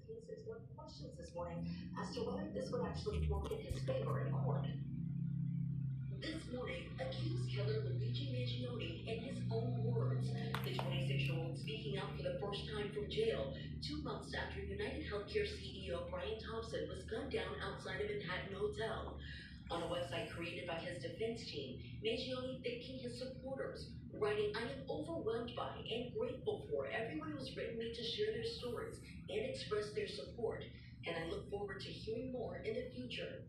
cases, there are questions this morning as to whether this would actually work in his favor in court. This morning, accused killer Luigi Mangione in his own words. The 26-year-old speaking out for the first time from jail 2 months after United Healthcare CEO Brian Thompson was gunned down outside a Manhattan hotel. On a website created by his defense team, Mangione thanking his supporters, writing, "I am overwhelmed by and grateful for everyone who's written me to share their stories and express their support, and I look forward to hearing more in the future."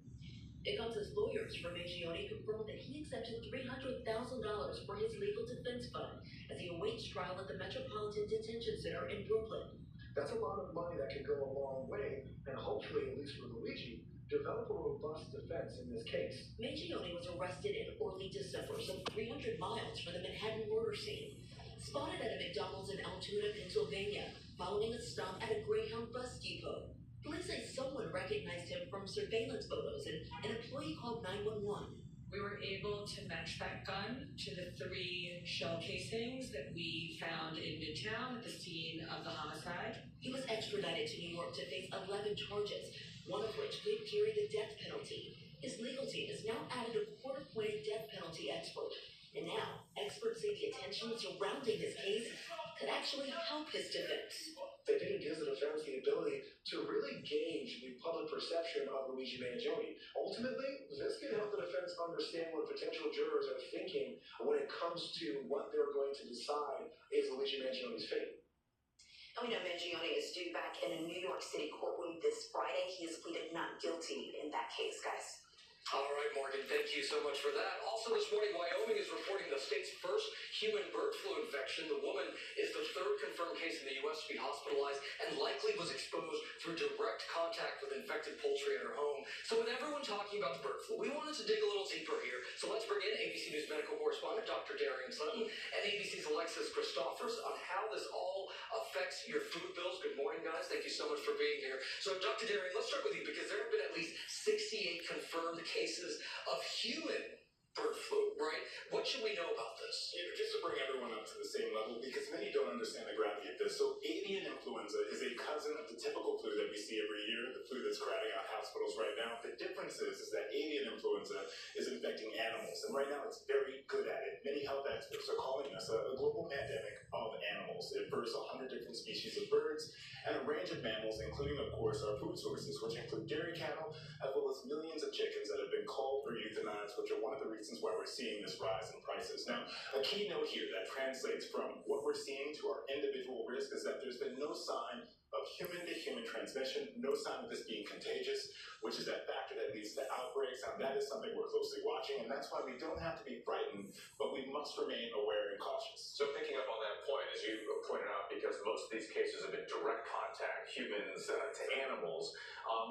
Icon's lawyers for Mangione confirmed that he accepted $300,000 for his legal defense fund as he awaits trial at the Metropolitan Detention Center in Brooklyn. That's a lot of money that could go a long way, and hopefully, at least for Luigi, develop a robust defense in this case. Mangione was arrested in early December, some 300 miles from the Manhattan murder scene. Spotted at a McDonald's in Altoona, Pennsylvania, following a stop at a Greyhound bus depot. Police say someone recognized him from surveillance photos, and an employee called 911. We were able to match that gun to the 3 shell casings that we found in Midtown at the scene of the homicide. He was extradited to New York to face 11 charges, one of which could carry the death penalty. His legal team has now added a court-appointed death penalty expert. And now, experts say the attention surrounding his case could actually help his defense. They think it gives the defense the ability to really gauge the public perception of Luigi Mangione. Ultimately, this can help the defense understand what potential jurors are thinking when it comes to what they're going to decide is Luigi Mangione's fate. And we know Mangione is due back in a New York City courtroom this Friday. He has pleaded not guilty in that case, guys. All right, Morgan, thank you so much for that. Also this morning, Wyoming is reporting the state's first human bird flu infection. The woman is the 3rd confirmed case in the U.S. to be hospitalized and likely was exposed through direct contact with infected poultry at her home. So with everyone talking about the bird flu, we wanted to dig a little deeper here. So let's bring in ABC News medical correspondent Dr. Darian Sutton and ABC's Alexis Christophers on how this all affects your food bills. Good morning, guys. Thank you so much for being here. So Dr. Darian, let's start with you because there have been at least 68 confirmed cases of human bird flu, right? What should we know about this? Just to bring everyone up to the same level, because many don't understand the gravity of this. So avian influenza is a cousin of the typical flu that we see every year, the flu that's crowding out hospitals right now. The difference is that avian influenza is infecting animals, and right now it's very good at it. Many health experts are calling this a global pandemic of animals. It refers to 100 different species of birds and a range of mammals, including, of course, our food sources, which include dairy cattle, as well as millions of chickens that have been culled or euthanized, which are one of the reasons why we're seeing this rise in prices. Now, a key note here that translates from what we're seeing to our individual risk is that there's been no sign of human-to-human transmission, no sign of this being contagious, which is that factor that leads to outbreaks. Now, that is something we're closely watching, and that's why we don't have to be frightened, but we must remain aware and cautious. So picking up on that point, as you pointed out, because most of these cases have been direct contact, humans to animals,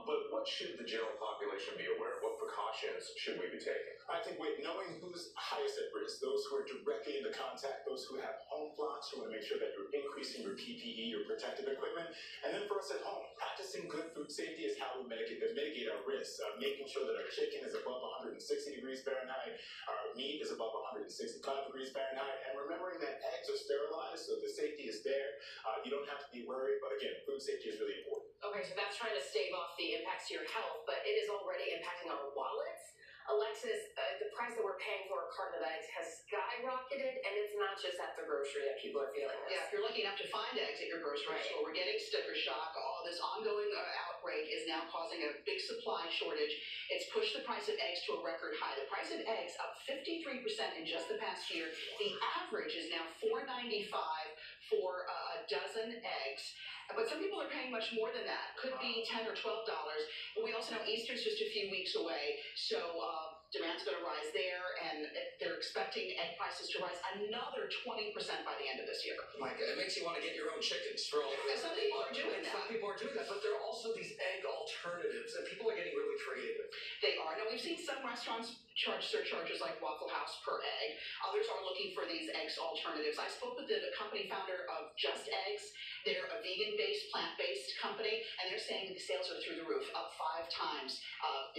but what should the general population be aware of? What precautions should we be taking? I think knowing who's highest at risk, those who are directly into contact, those who have home flocks, who want to make sure that you're increasing your PPE, your protective equipment, and then for us at home, practicing good food safety is how we mitigate our risks, making sure that our chicken is above 160 degrees Fahrenheit, our meat is above 165 degrees Fahrenheit, and remembering that eggs are sterilized, so the safety is there. You don't have to be worried, but again, food safety is really important. Okay, so that's trying to stave off the impacts to your health, but it is already impacting our wallets. Alexis, the price that we're paying for a carton of eggs has skyrocketed, and it's not just at the grocery that people are feeling this. Yeah, if you're lucky enough to find eggs at your grocery store, we're getting sticker shock. All this ongoing outbreak is now causing a big supply shortage. It's pushed the price of eggs to a record high. The price of eggs up 53% in just the past year. The average is now $4.95 for a dozen eggs. But some people are paying much more than that. Could be $10 or $12. But we also know Easter's just a few weeks away, so demand's going to rise there, and they're expecting egg prices to rise another 20% by the end of this year. Mike, it makes you want to get your own chickens for all And some people are doing that. Some people are doing that, but there are also these egg alternatives, and people are getting really creative. They are. Now, we've seen some restaurants charge surcharges like Waffle House per egg. Others are looking for these eggs alternatives. I spoke with the company founder of Just Eggs. They're a vegan-based, plant-based company, and they're saying the sales are through the roof, up 5 times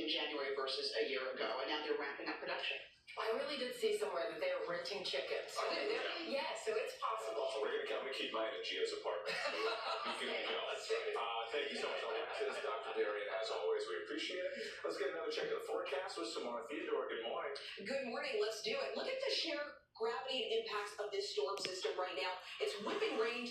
in January versus a year ago, and now they're ramping up production. I really did see somewhere that they were renting chickens. Are they there? Yeah, so it's possible. So we're going to keep mine at Gio's apartment. You can go. Thank you so much, Alexis, Dr. Darian, as always. We appreciate it. Let's get another check of the forecast with Samara Theodore. Good morning. Good morning. Let's do it. Look at the sheer gravity and impacts of this storm system right now. It's whipping rain